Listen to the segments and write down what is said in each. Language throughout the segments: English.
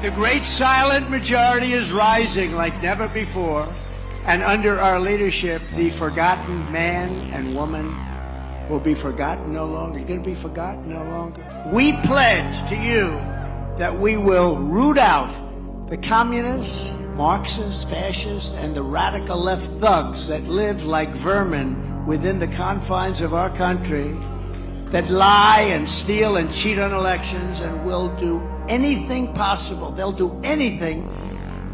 The great silent majority is rising like never before, and under our leadership, the forgotten man and woman will be forgotten no longer. You're going to be forgotten no longer. We pledge to you that we will root out the communists, Marxists, fascists, and the radical left thugs that live like vermin within the confines of our country, that lie and steal and cheat on elections and will do anything possible. They'll do anything,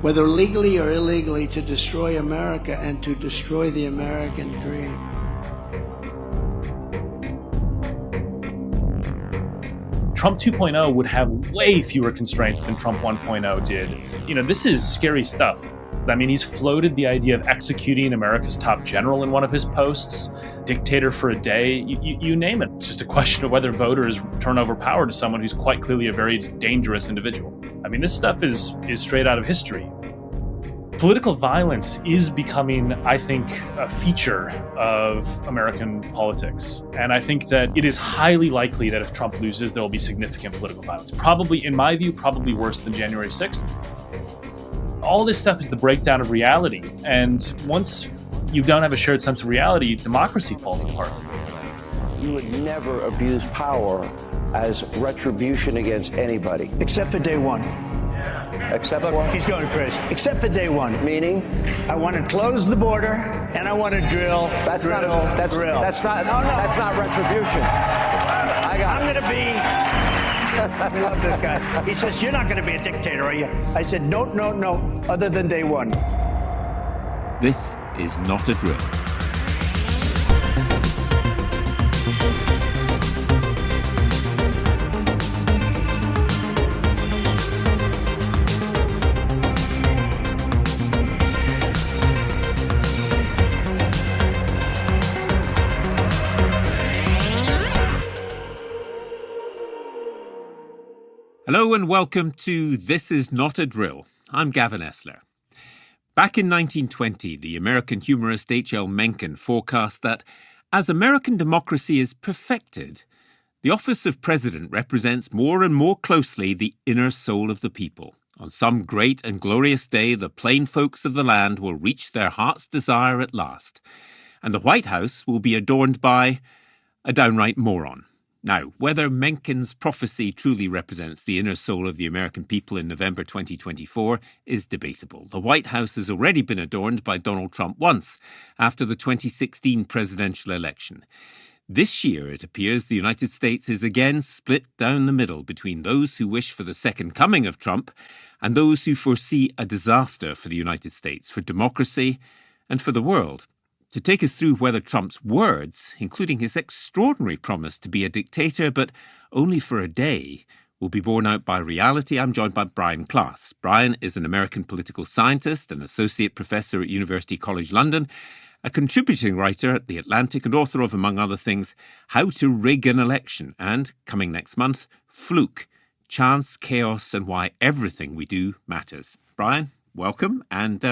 whether legally or illegally, to destroy America and to destroy the American dream. Trump 2.0 would have way fewer constraints than Trump 1.0 did. This is scary stuff. I mean, he's floated the idea of executing America's top general in one of his posts, dictator for a day, you name it. It's just a question of whether voters turn over power to someone who's quite clearly a very dangerous individual. I mean, this stuff is straight out of history. Political violence is becoming, I think, a feature of American politics. And I think that it is highly likely that if Trump loses, there will be significant political violence. Probably, in my view, probably worse than January 6th. All this stuff is the breakdown of reality. And once you don't have a shared sense of reality, democracy falls apart. You would never abuse power as retribution against anybody. Except for day one. Except Look, what? he's going crazy. Except for day one. Meaning? I want to close the border, and I want to drill. That's not retribution. I'm going to be. I love this guy. He says, "You're not going to be a dictator, are you?" I said, "No, other than day one." This is not a drill. Hello and welcome to This Is Not a Drill. I'm Gavin Esler. Back in 1920, the American humorist H.L. Mencken forecast that as American democracy is perfected, the office of president represents more and more closely the inner soul of the people. On some great and glorious day, the plain folks of the land will reach their heart's desire at last, and the White House will be adorned by a downright moron. Now, whether Mencken's prophecy truly represents the inner soul of the American people in November 2024 is debatable. The White House has already been adorned by Donald Trump once, after the 2016 presidential election. This year, it appears the United States is again split down the middle between those who wish for the second coming of Trump and those who foresee a disaster for the United States, for democracy, and for the world. To take us through whether Trump's words, including his extraordinary promise to be a dictator but only for a day, will be borne out by reality, I'm joined by Brian Klaas. Brian is an American political scientist, an associate professor at University College London, a contributing writer at The Atlantic and author of, among other things, How to Rig an Election and, coming next month, Fluke, Chance, Chaos and Why Everything We Do Matters. Brian, welcome. And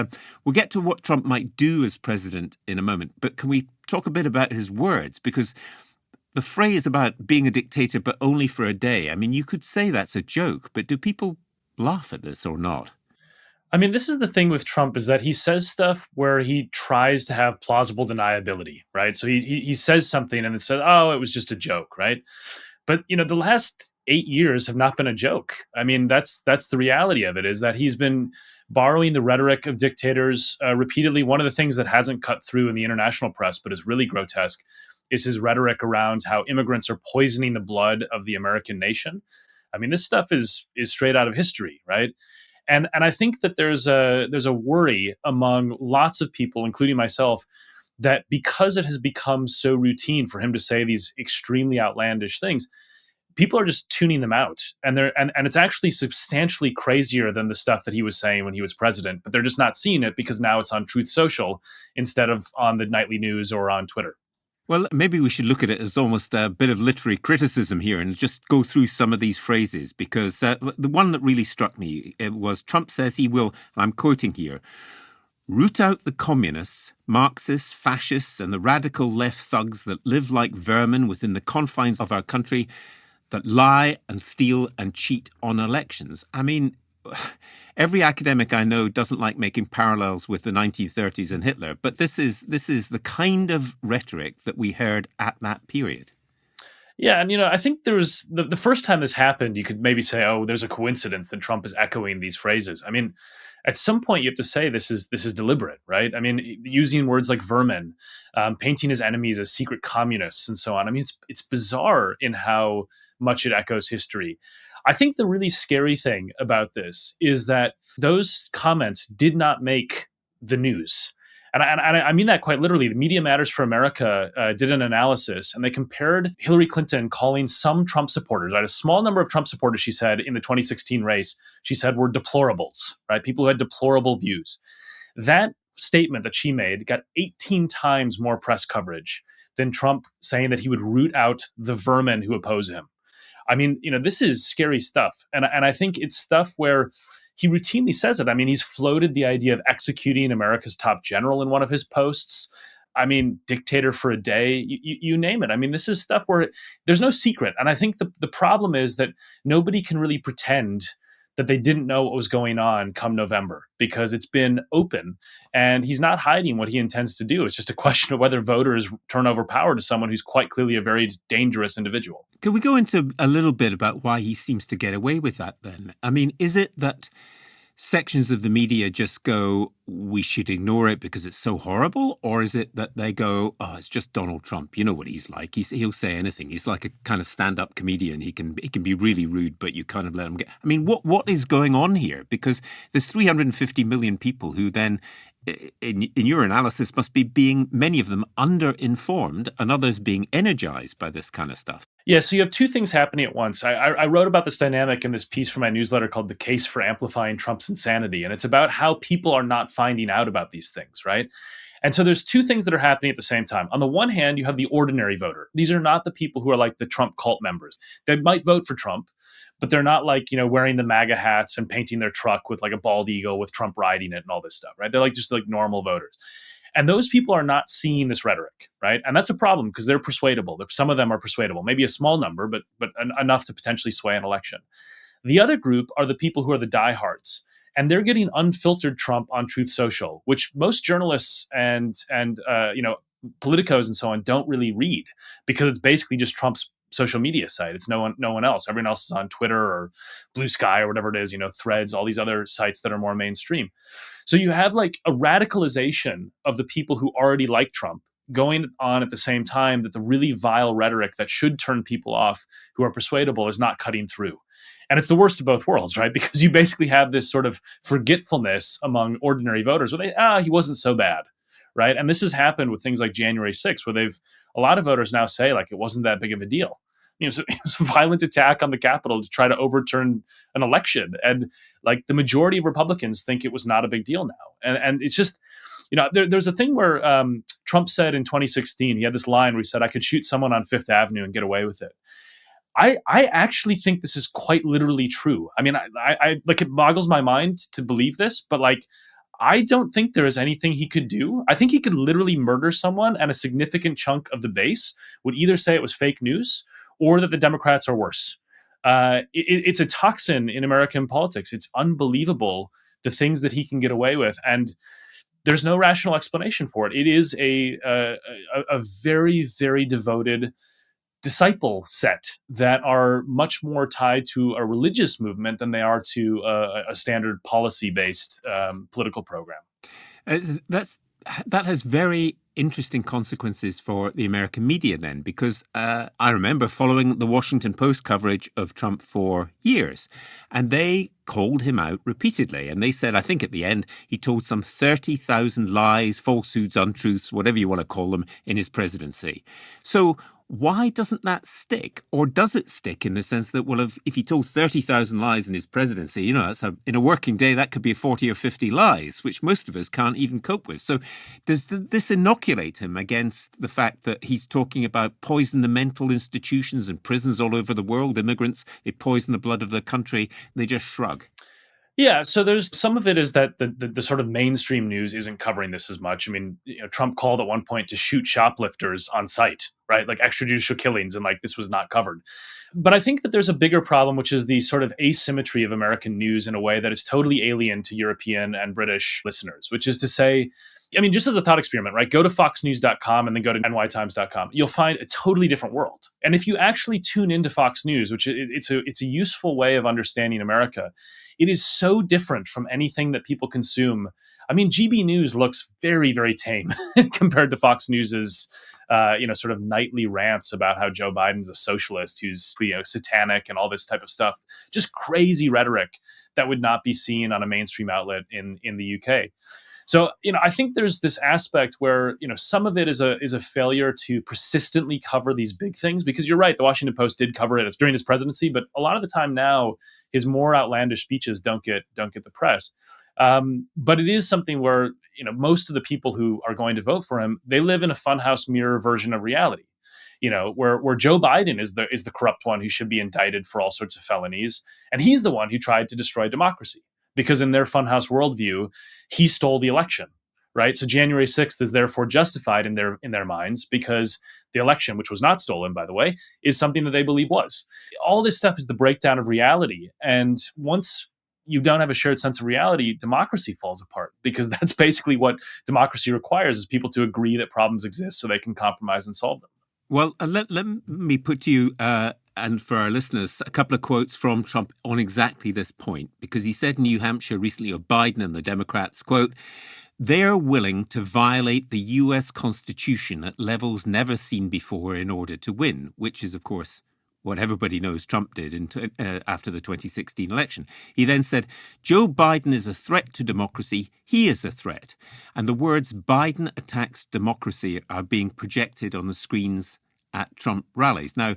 we'll get to what Trump might do as president in a moment. But can we talk a bit about his words? Because the phrase about being a dictator, but only for a day, I mean, you could say that's a joke, but do people laugh at this or not? I mean, this is the thing with Trump, is that he says stuff where he tries to have plausible deniability, right? So he says something and it says, oh, it was just a joke, right? But, the last 8 years have not been a joke. I mean, that's the reality of it, is that he's been borrowing the rhetoric of dictators repeatedly. One of the things that hasn't cut through in the international press, but is really grotesque, is his rhetoric around how immigrants are poisoning the blood of the American nation. I mean, this stuff is straight out of history, right? And I think that there's a worry among lots of people, including myself, that because it has become so routine for him to say these extremely outlandish things, people are just tuning them out. And it's actually substantially crazier than the stuff that he was saying when he was president, but they're just not seeing it because now it's on Truth Social instead of on the nightly news or on Twitter. Well, maybe we should look at it as almost a bit of literary criticism here and just go through some of these phrases, because the one that really struck me was Trump says he will, I'm quoting here, root out the communists, Marxists, fascists, and the radical left thugs that live like vermin within the confines of our country, that lie and steal and cheat on elections. I mean, every academic I know doesn't like making parallels with the 1930s and Hitler, but this is the kind of rhetoric that we heard at that period. Yeah, and I think there was the first time this happened, you could maybe say, "Oh, there's a coincidence that Trump is echoing these phrases." I mean, at some point, you have to say this is deliberate, right? I mean, using words like vermin, painting his enemies as secret communists, and so on. I mean, it's bizarre in how much it echoes history. I think the really scary thing about this is that those comments did not make the news. And I mean that quite literally. The Media Matters for America did an analysis, and they compared Hillary Clinton calling some Trump supporters, right, a small number of Trump supporters, she said, in the 2016 race, she said were deplorables, right, people who had deplorable views. That statement that she made got 18 times more press coverage than Trump saying that he would root out the vermin who oppose him. I mean, this is scary stuff. And I think it's stuff where he routinely says it. I mean, he's floated the idea of executing America's top general in one of his posts. I mean, dictator for a day, you name it. I mean, this is stuff where there's no secret. And I think the problem is that nobody can really pretend that they didn't know what was going on come November, because it's been open and he's not hiding what he intends to do. It's just a question of whether voters turn over power to someone who's quite clearly a very dangerous individual. Can we go into a little bit about why he seems to get away with that then? I mean, is it that sections of the media just go, we should ignore it because it's so horrible? Or is it that they go, oh, it's just Donald Trump. You know what he's like. He'll say anything. He's like a kind of stand-up comedian. He can be really rude, but you kind of let him get. I mean, what is going on here? Because there's 350 million people who then, in your analysis, must be being, many of them, under-informed and others being energized by this kind of stuff. Yeah, so you have two things happening at once. I wrote about this dynamic in this piece for my newsletter called The Case for Amplifying Trump's Insanity. And it's about how people are not finding out about these things, right? And so there's two things that are happening at the same time. On the one hand, you have the ordinary voter. These are not the people who are like the Trump cult members. They might vote for Trump, but they're not like, wearing the MAGA hats and painting their truck with like a bald eagle with Trump riding it and all this stuff, right? They're like just like normal voters. And those people are not seeing this rhetoric, right? And that's a problem because they're persuadable. Some of them are persuadable, maybe a small number, but enough to potentially sway an election. The other group are the people who are the diehards, and they're getting unfiltered Trump on Truth Social, which most journalists and politicos and so on don't really read, because it's basically just Trump's social media site. It's no one else. Everyone else is on Twitter or Blue Sky or whatever it is, Threads, all these other sites that are more mainstream. So you have like a radicalization of the people who already like Trump going on at the same time that the really vile rhetoric that should turn people off who are persuadable is not cutting through. And it's the worst of both worlds, right? Because you basically have this sort of forgetfulness among ordinary voters where he wasn't so bad, right? And this has happened with things like January 6th, where a lot of voters now say like it wasn't that big of a deal. It was a violent attack on the Capitol to try to overturn an election. And like the majority of Republicans think it was not a big deal now. And it's just, there's a thing where Trump said in 2016, he had this line where he said, I could shoot someone on Fifth Avenue and get away with it. I actually think this is quite literally true. I mean, I like, it boggles my mind to believe this, but like, I don't think there is anything he could do. I think he could literally murder someone, and a significant chunk of the base would either say it was fake news or that the Democrats are worse. It's a toxin in American politics. It's unbelievable the things that he can get away with, and there's no rational explanation for it. It is a very, very devoted disciple set that are much more tied to a religious movement than they are to a standard policy-based political program. That has very interesting consequences for the American media then, because I remember following the Washington Post coverage of Trump for years, and they called him out repeatedly. And they said, I think at the end, he told some 30,000 lies, falsehoods, untruths, whatever you want to call them, in his presidency. So why doesn't that stick? Or does it stick in the sense that, well, if he told 30,000 lies in his presidency, in a working day, that could be 40 or 50 lies, which most of us can't even cope with. So does this inoculate him against the fact that he's talking about poison the mental institutions and prisons all over the world, immigrants, they poison the blood of the country, they just shrug? Yeah, so there's some of it is that the sort of mainstream news isn't covering this as much. I mean, Trump called at one point to shoot shoplifters on site, right? Like extrajudicial killings, and like this was not covered. But I think that there's a bigger problem, which is the sort of asymmetry of American news in a way that is totally alien to European and British listeners, which is to say, I mean, just as a thought experiment, right? Go to foxnews.com and then go to nytimes.com. You'll find a totally different world. And if you actually tune into Fox News, which it's a useful way of understanding America, it is so different from anything that people consume. I mean, GB News looks very, very tame compared to Fox News's sort of nightly rants about how Joe Biden's a socialist who's, satanic and all this type of stuff. Just crazy rhetoric that would not be seen on a mainstream outlet in the UK. So, I think there's this aspect where, some of it is a failure to persistently cover these big things, because you're right, the Washington Post did cover it during his presidency, but a lot of the time now, his more outlandish speeches don't get the press. But it is something where, most of the people who are going to vote for him, they live in a funhouse mirror version of reality. Where Joe Biden is the corrupt one who should be indicted for all sorts of felonies, and he's the one who tried to destroy democracy. Because in their funhouse worldview, he stole the election, right? So January 6th is therefore justified in their minds because the election, which was not stolen, by the way, is something that they believe was. All this stuff is the breakdown of reality. And once you don't have a shared sense of reality, democracy falls apart, because that's basically what democracy requires, is people to agree that problems exist so they can compromise and solve them. Well, let me put to you, and for our listeners, a couple of quotes from Trump on exactly this point, because he said in New Hampshire recently of Biden and the Democrats, quote, "They're willing to violate the U.S. Constitution at levels never seen before in order to win," which is, of course, what everybody knows Trump did after the 2016 election. He then said, "Joe Biden is a threat to democracy. He is a threat." And the words "Biden attacks democracy" are being projected on the screens at Trump rallies. Now,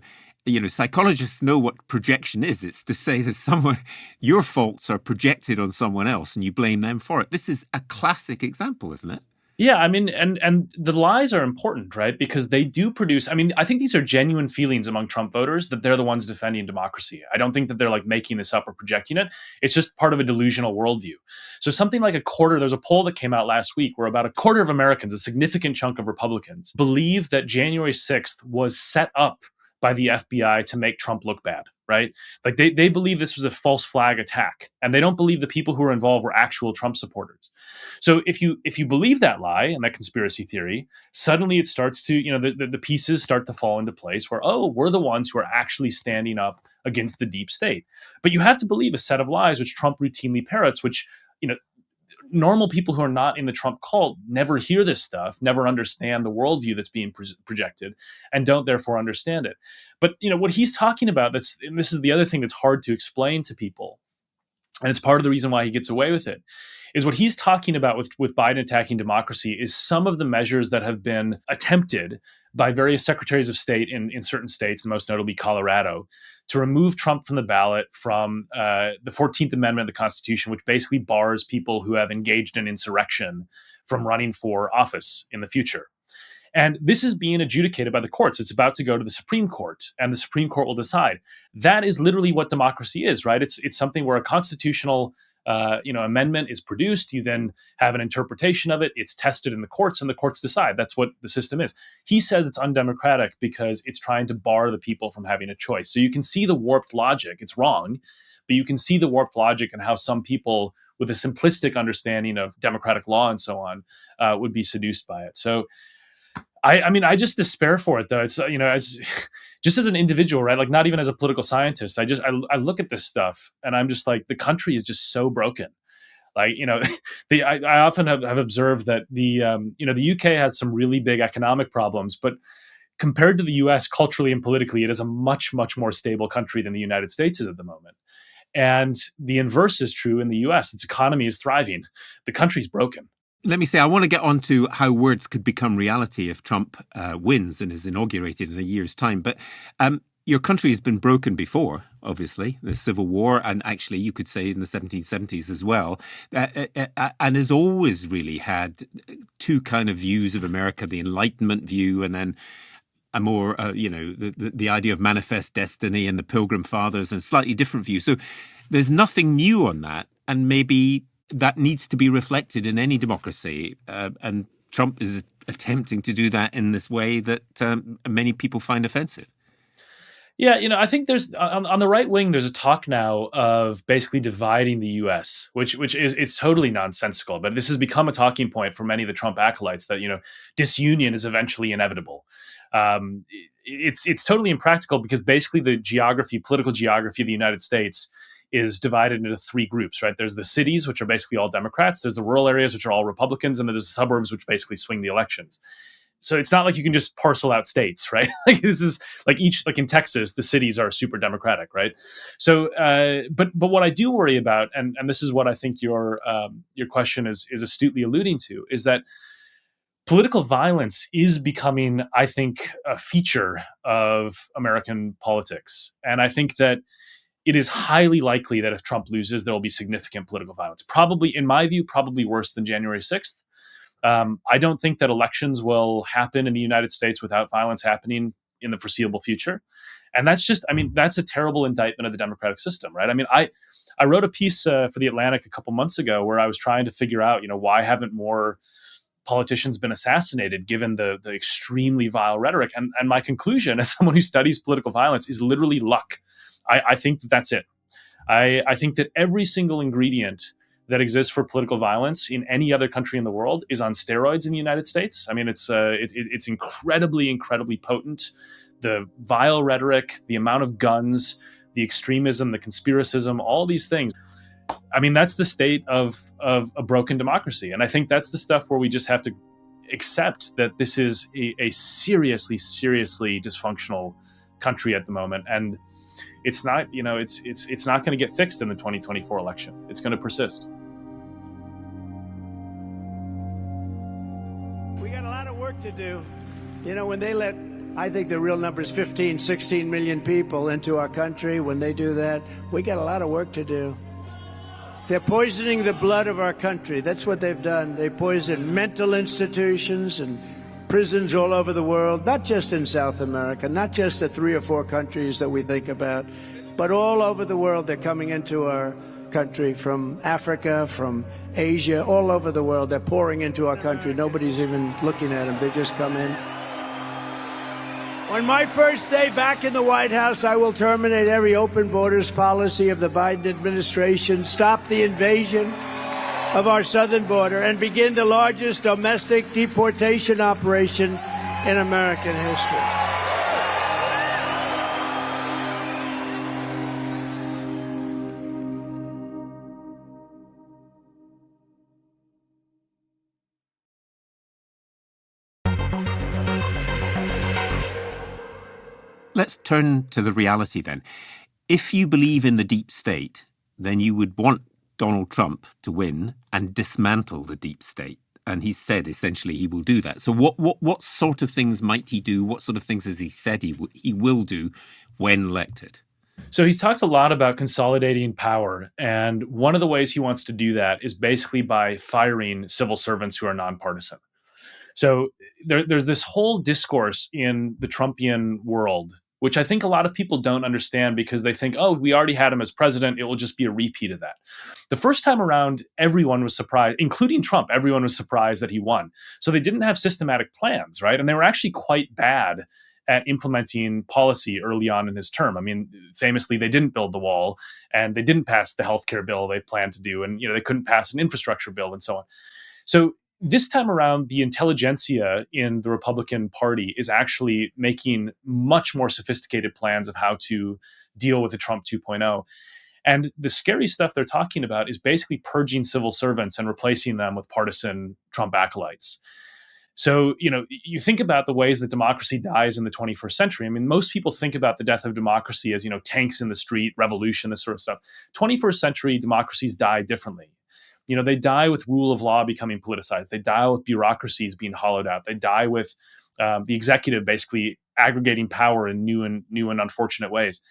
psychologists know what projection is. It's to say that your faults are projected on someone else and you blame them for it. This is a classic example, isn't it? Yeah, I mean, and the lies are important, right? Because they do produce, I mean, I think these are genuine feelings among Trump voters that they're the ones defending democracy. I don't think that they're like making this up or projecting it. It's just part of a delusional worldview. So something like there's a poll that came out last week where about a quarter of Americans, a significant chunk of Republicans, believe that January 6th was set up by the FBI to make Trump look bad, right? Like they believe this was a false flag attack, and they don't believe the people who were involved were actual Trump supporters. So if you believe that lie and that conspiracy theory, suddenly it starts to, the pieces start to fall into place where, oh, we're the ones who are actually standing up against the deep state. But you have to believe a set of lies which Trump routinely parrots, which, normal people who are not in the Trump cult never hear this stuff, never understand the worldview that's being projected, and don't therefore understand it. But what he's talking about, and this is the other thing that's hard to explain to people, and it's part of the reason why he gets away with it, is what he's talking about with Biden attacking democracy is some of the measures that have been attempted by various secretaries of state in certain states, and most notably Colorado, to remove Trump from the ballot from the 14th Amendment of the Constitution, which basically bars people who have engaged in insurrection from running for office in the future. And this is being adjudicated by the courts. It's about to go to the Supreme Court, and the Supreme Court will decide. That is literally what democracy is, right? It's something where a constitutional amendment is produced. You then have an interpretation of it. It's tested in the courts, and the courts decide. That's what the system is. He says it's undemocratic because it's trying to bar the people from having a choice. So you can see the warped logic. It's wrong, but you can see the warped logic and how some people with a simplistic understanding of democratic law and so on would be seduced by it. So I mean, I just despair for it, though. It's, as just as an individual, right? Like not even as a political scientist, I look at this stuff and I'm just like, the country is just so broken. Like, I often have observed that the UK has some really big economic problems, but compared to the US culturally and politically, it is a much, much more stable country than the United States is at the moment. And the inverse is true in the US. Its economy is thriving. The country's broken. Let me say, I want to get on to how words could become reality if Trump wins and is inaugurated in a year's time. But your country has been broken before, obviously, the Civil War, and actually you could say in the 1770s as well, and has always really had two kind of views of America, the Enlightenment view and then a more, the idea of manifest destiny and the Pilgrim Fathers, and a slightly different view. So there's nothing new on that. and maybe that needs to be reflected in any democracy. And Trump is attempting to do that in this way that many people find offensive. Yeah, I think there's on the right wing, there's a talk now of basically dividing the U.S., which is it's totally nonsensical. But this has become a talking point for many of the Trump acolytes that disunion is eventually inevitable. It's totally impractical because basically the political geography of the United States is divided into three groups, right? There's the cities, which are basically all Democrats. There's the rural areas, which are all Republicans, and then there's the suburbs, which basically swing the elections. So it's not like you can just parcel out states, right? This is like in Texas, the cities are super Democratic, right? So, but what I do worry about, and this is what I think your question is astutely alluding to, is that political violence is becoming, I think, a feature of American politics, and I think that it is highly likely that if Trump loses, there will be significant political violence. Probably, in my view, probably worse than January 6th. I don't think that elections will happen in the United States without violence happening in the foreseeable future. And that's that's a terrible indictment of the democratic system, right? I wrote a piece for The Atlantic a couple months ago where I was trying to figure out, why haven't more politicians been assassinated given the extremely vile rhetoric? And my conclusion as someone who studies political violence is literally luck. I think that's it. I think that every single ingredient that exists for political violence in any other country in the world is on steroids in the United States. It's incredibly, incredibly potent. The vile rhetoric, the amount of guns, the extremism, the conspiracism, all these things. That's the state of a broken democracy. And I think that's the stuff where we just have to accept that this is a seriously, seriously dysfunctional country at the moment. And it's not, it's not going to get fixed in the 2024 election. It's going to persist. We got a lot of work to do. When they let, I think the real number is 15, 16 million people into our country, when they do that, we got a lot of work to do. They're poisoning the blood of our country. That's what they've done. They poison mental institutions and prisons all over the world, not just in South America, not just the 3 or 4 countries that we think about, but all over the world. They're coming into our country from Africa, from Asia, all over the world. They're pouring into our country. Nobody's even looking at them. They just come in. On my first day back in the White House, I will terminate every open borders policy of the Biden administration, stop the invasion of our southern border, and begin the largest domestic deportation operation in American history. Let's turn to the reality then. If you believe in the deep state, then you would want Donald Trump to win and dismantle the deep state. And he said essentially he will do that. So what sort of things might he do? What sort of things has he said he will do when elected? So he's talked a lot about consolidating power. And one of the ways he wants to do that is basically by firing civil servants who are nonpartisan. So there's this whole discourse in the Trumpian world, which I think a lot of people don't understand because they think, oh, we already had him as president. It will just be a repeat of that. The first time around, everyone was surprised, including Trump. Everyone was surprised that he won. So they didn't have systematic plans, right? And they were actually quite bad at implementing policy early on in his term. Famously, they didn't build the wall and they didn't pass the healthcare bill they planned to do. And, they couldn't pass an infrastructure bill and so on. So this time around, the intelligentsia in the Republican Party is actually making much more sophisticated plans of how to deal with the Trump 2.0. And the scary stuff they're talking about is basically purging civil servants and replacing them with partisan Trump acolytes. So, you think about the ways that democracy dies in the 21st century. Most people think about the death of democracy as, tanks in the street, revolution, this sort of stuff. 21st century democracies die differently. They die with rule of law becoming politicized. They die with bureaucracies being hollowed out. They die with the executive basically aggregating power in new and unfortunate ways.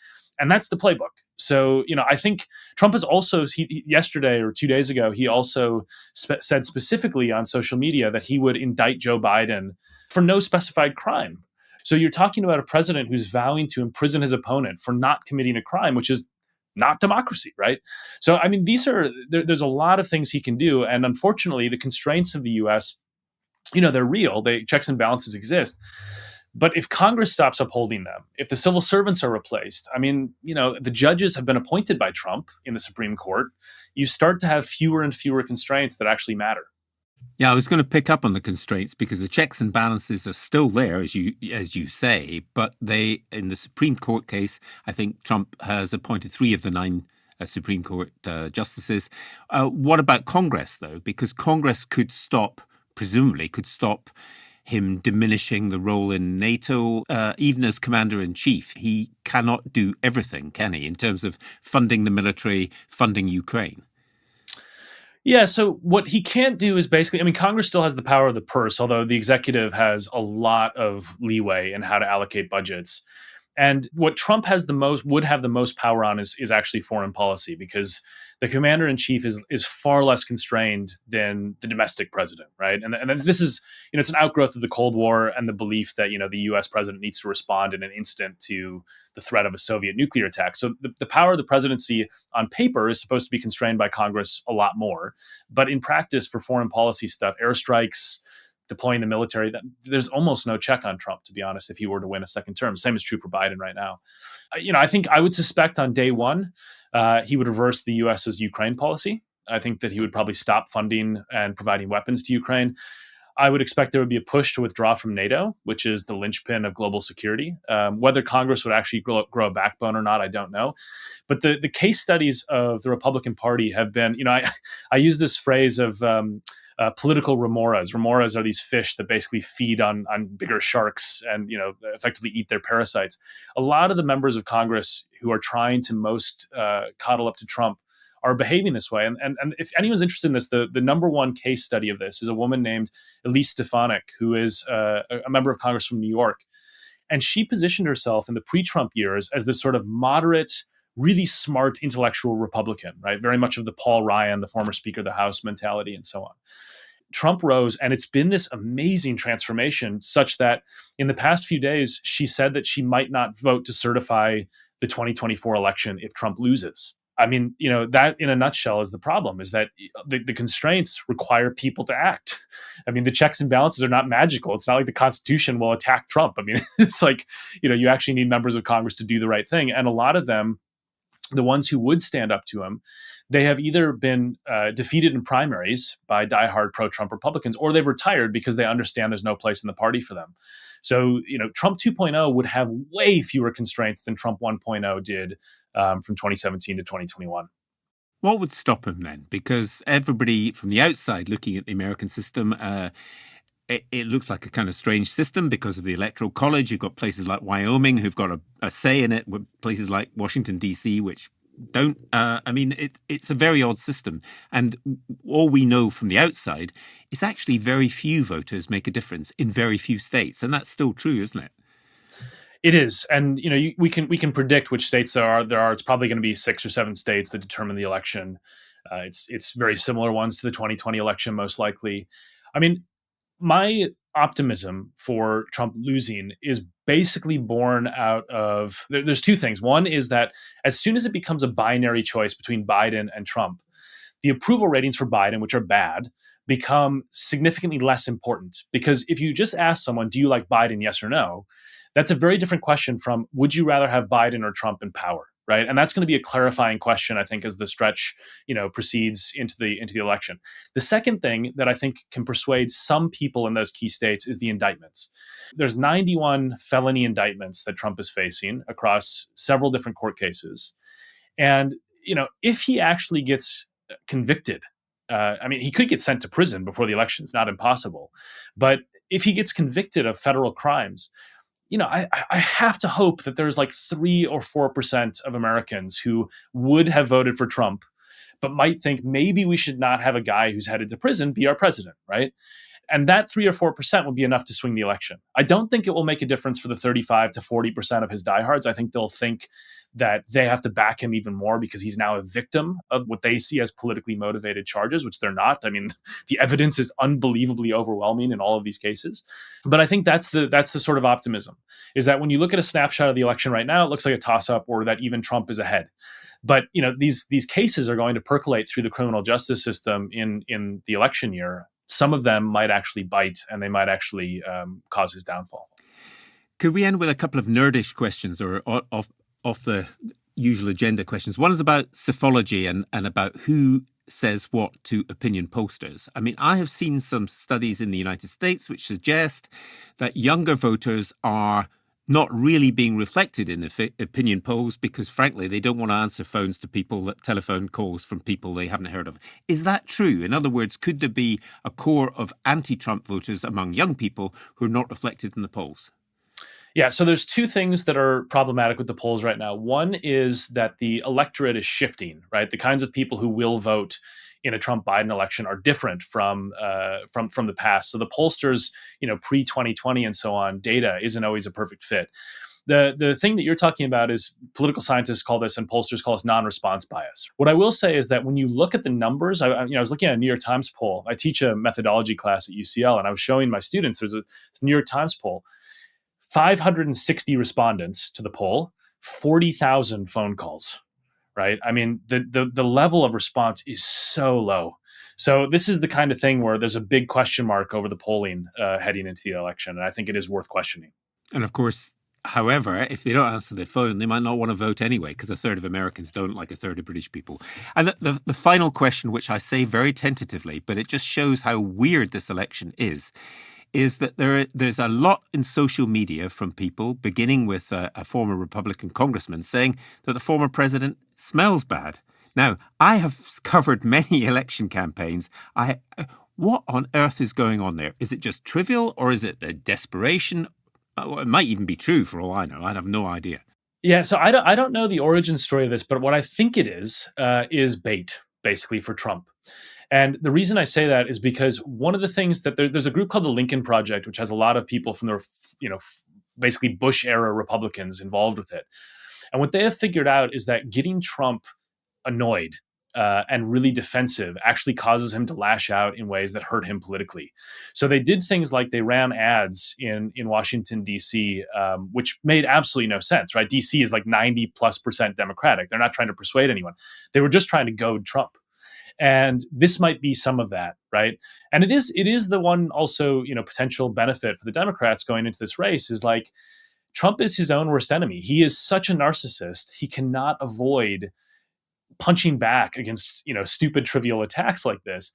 And that's the playbook. So, I think Trump has also, yesterday or 2 days ago, he also said specifically on social media that he would indict Joe Biden for no specified crime. So you're talking about a president who's vowing to imprison his opponent for not committing a crime, which is not democracy, right? So, I mean, there's a lot of things he can do. And unfortunately, the constraints of the US, they're real. Checks and balances exist. But if Congress stops upholding them, if the civil servants are replaced, I mean, the judges have been appointed by Trump in the Supreme Court. You start to have fewer and fewer constraints that actually matter. Yeah, I was going to pick up on the constraints because the checks and balances are still there, as you say, but in the Supreme Court case, I think Trump has appointed 3 of the 9 Supreme Court justices. What about Congress, though? Because Congress presumably could stop him diminishing the role in NATO, even as commander-in-chief. He cannot do everything, can he, in terms of funding the military, funding Ukraine? Yeah, so what he can't do is basically, I mean, Congress still has the power of the purse, although the executive has a lot of leeway in how to allocate budgets. And what Trump would have the most power on is actually foreign policy, because the commander in chief is far less constrained than the domestic president, right? And this is, it's an outgrowth of the Cold War and the belief that, the U.S. president needs to respond in an instant to the threat of a Soviet nuclear attack. So the power of the presidency on paper is supposed to be constrained by Congress a lot more. But in practice, for foreign policy stuff, airstrikes, deploying the military, there's almost no check on Trump, to be honest, if he were to win a second term. Same is true for Biden right now. I would suspect on day one, he would reverse the U.S.'s Ukraine policy. I think that he would probably stop funding and providing weapons to Ukraine. I would expect there would be a push to withdraw from NATO, which is the linchpin of global security. Whether Congress would actually grow a backbone or not, I don't know. But the case studies of the Republican Party have been, I use this phrase of political remoras. Remoras are these fish that basically feed on bigger sharks and, effectively eat their parasites. A lot of the members of Congress who are trying to most coddle up to Trump are behaving this way. And if anyone's interested in this, the number one case study of this is a woman named Elise Stefanik, who is a member of Congress from New York. And she positioned herself in the pre-Trump years as this sort of moderate, really smart intellectual Republican, right? Very much of the Paul Ryan, the former Speaker of the House mentality and so on. Trump rose, and it's been this amazing transformation such that in the past few days, she said that she might not vote to certify the 2024 election if Trump loses. I mean, that in a nutshell is the problem, is that the constraints require people to act. I mean, the checks and balances are not magical. It's not like the Constitution will attack Trump. I mean, it's like, you actually need members of Congress to do the right thing. And a lot of them, the ones who would stand up to him, they have either been defeated in primaries by diehard pro-Trump Republicans, or they've retired because they understand there's no place in the party for them. So, Trump 2.0 would have way fewer constraints than Trump 1.0 did from 2017 to 2021. What would stop him then? Because everybody from the outside looking at the American system, it looks like a kind of strange system because of the Electoral College. You've got places like Wyoming who've got a say in it, with places like Washington, D.C., which don't. It's a very odd system. And all we know from the outside is actually very few voters make a difference in very few states. And that's still true, isn't it? It is. And, we can predict which states there are. It's probably going to be 6 or 7 states that determine the election. It's very similar ones to the 2020 election, most likely. I mean, my optimism for Trump losing is basically born out of, there's 2 things. One is that as soon as it becomes a binary choice between Biden and Trump, the approval ratings for Biden, which are bad, become significantly less important. Because if you just ask someone, do you like Biden, yes or no? That's a very different question from, would you rather have Biden or Trump in power? Right. And that's going to be a clarifying question, I think, as the stretch, proceeds into the election. The second thing that I think can persuade some people in those key states is the indictments. There's 91 felony indictments that Trump is facing across several different court cases. And, if he actually gets convicted, he could get sent to prison before the election. It's not impossible. But if he gets convicted of federal crimes, I have to hope that there's like 3 or 4% of Americans who would have voted for Trump, but might think maybe we should not have a guy who's headed to prison be our president, right? And that 3 or 4% will be enough to swing the election. I don't think it will make a difference for the 35 to 40% of his diehards. I think they'll think that they have to back him even more because he's now a victim of what they see as politically motivated charges, which they're not. I mean, the evidence is unbelievably overwhelming in all of these cases. But I think that's the sort of optimism, is that when you look at a snapshot of the election right now, it looks like a toss-up or that even Trump is ahead. But these cases are going to percolate through the criminal justice system in the election year. Some of them might actually bite, and they might actually cause his downfall. Could we end with a couple of nerdish questions or off the usual agenda questions? One is about psephology and about who says what to opinion pollsters. I mean, I have seen some studies in the United States which suggest that younger voters are not really being reflected in the opinion polls because, frankly, they don't want to answer telephone calls from people they haven't heard of. Is that true? In other words, could there be a core of anti-Trump voters among young people who are not reflected in the polls? Yeah, so there's two things that are problematic with the polls right now. One is that the electorate is shifting, right? The kinds of people who will vote in a Trump-Biden election are different from the past. So the pollsters, pre-2020 and so on, data isn't always a perfect fit. The thing that you're talking about is political scientists call this and pollsters call this non-response bias. What I will say is that when you look at the numbers, I was looking at a New York Times poll. I teach a methodology class at UCL, and I was showing my students there's a New York Times poll. 560 respondents to the poll, 40,000 phone calls, right? I mean, the level of response is so low. So this is the kind of thing where there's a big question mark over the polling heading into the election, and I think it is worth questioning. And of course, however, if they don't answer their phone, they might not want to vote anyway, because a third of Americans don't, like a third of British people. And the final question, which I say very tentatively, but it just shows how weird this election is that there's a lot in social media from people, beginning with a former Republican congressman, saying that the former president smells bad. Now, I have covered many election campaigns. What on earth is going on there? Is it just trivial, or is it a desperation? It might even be true for all I know. I have no idea. Yeah, so I don't know the origin story of this, but what I think it is bait, basically, for Trump. And the reason I say that is because one of the things that there's a group called the Lincoln Project, which has a lot of people from the, basically Bush era Republicans involved with it. And what they have figured out is that getting Trump annoyed and really defensive actually causes him to lash out in ways that hurt him politically. So they did things like they ran ads in Washington, D.C., which made absolutely no sense, right? D.C. is like 90+% Democratic. They're not trying to persuade anyone. They were just trying to goad Trump. And this might be some of that, right? And it is the one also, potential benefit for the Democrats going into this race is like Trump is his own worst enemy. He is such a narcissist. He cannot avoid punching back against, stupid, trivial attacks like this.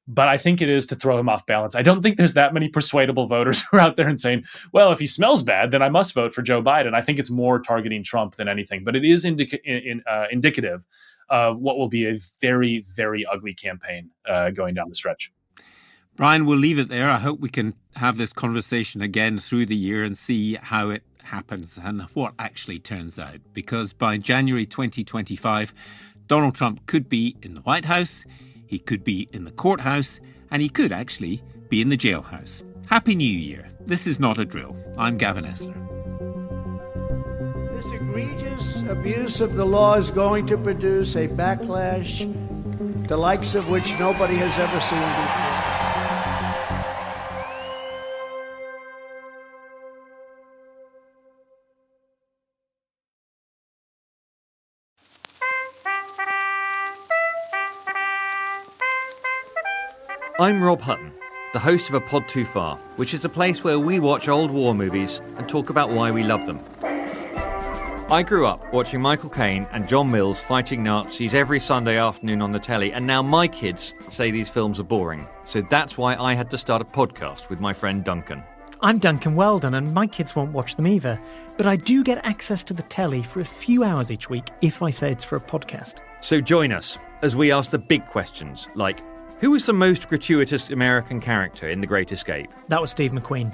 But I think it is to throw him off balance. I don't think there's that many persuadable voters who are out there and saying, well, if he smells bad, then I must vote for Joe Biden. I think it's more targeting Trump than anything. But it is indicative of what will be a very, very ugly campaign going down the stretch. Brian, we'll leave it there. I hope we can have this conversation again through the year and see how it happens and what actually turns out. Because by January 2025, Donald Trump could be in the White House, he could be in the courthouse, and he could actually be in the jailhouse. Happy New Year. This is Not a Drill. I'm Gavin Esler. This egregious abuse of the law is going to produce a backlash, the likes of which nobody has ever seen before. I'm Rob Hutton, the host of A Pod Too Far, which is a place where we watch old war movies and talk about why we love them. I grew up watching Michael Caine and John Mills fighting Nazis every Sunday afternoon on the telly, and now my kids say these films are boring. So that's why I had to start a podcast with my friend Duncan. I'm Duncan Weldon, and my kids won't watch them either, but I do get access to the telly for a few hours each week if I say it's for a podcast. So join us as we ask the big questions, like, who was the most gratuitous American character in The Great Escape? That was Steve McQueen.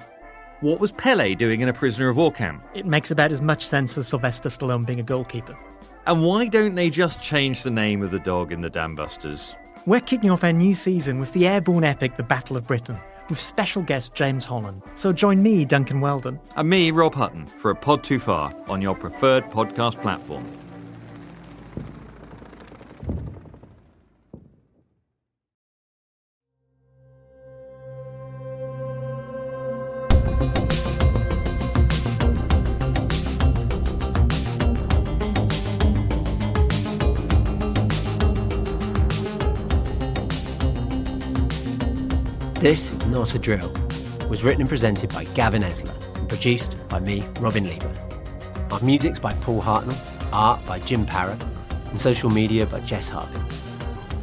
What was Pele doing in a prisoner of war camp? It makes about as much sense as Sylvester Stallone being a goalkeeper. And why don't they just change the name of the dog in the Dam Busters? We're kicking off our new season with the airborne epic The Battle of Britain. with special guest James Holland. So join me, Duncan Weldon. And me, Rob Hutton, for A Pod Too Far on your preferred podcast platform. This is Not a Drill was written and presented by Gavin Esler and produced by me, Robin Lieber. Our music's by Paul Hartnell, art by Jim Parrott, and social media by Jess Harvey.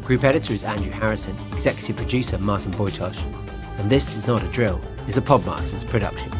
Group editor is Andrew Harrison, executive producer Martin Boytosh, and This is Not a Drill is a Podmasters production.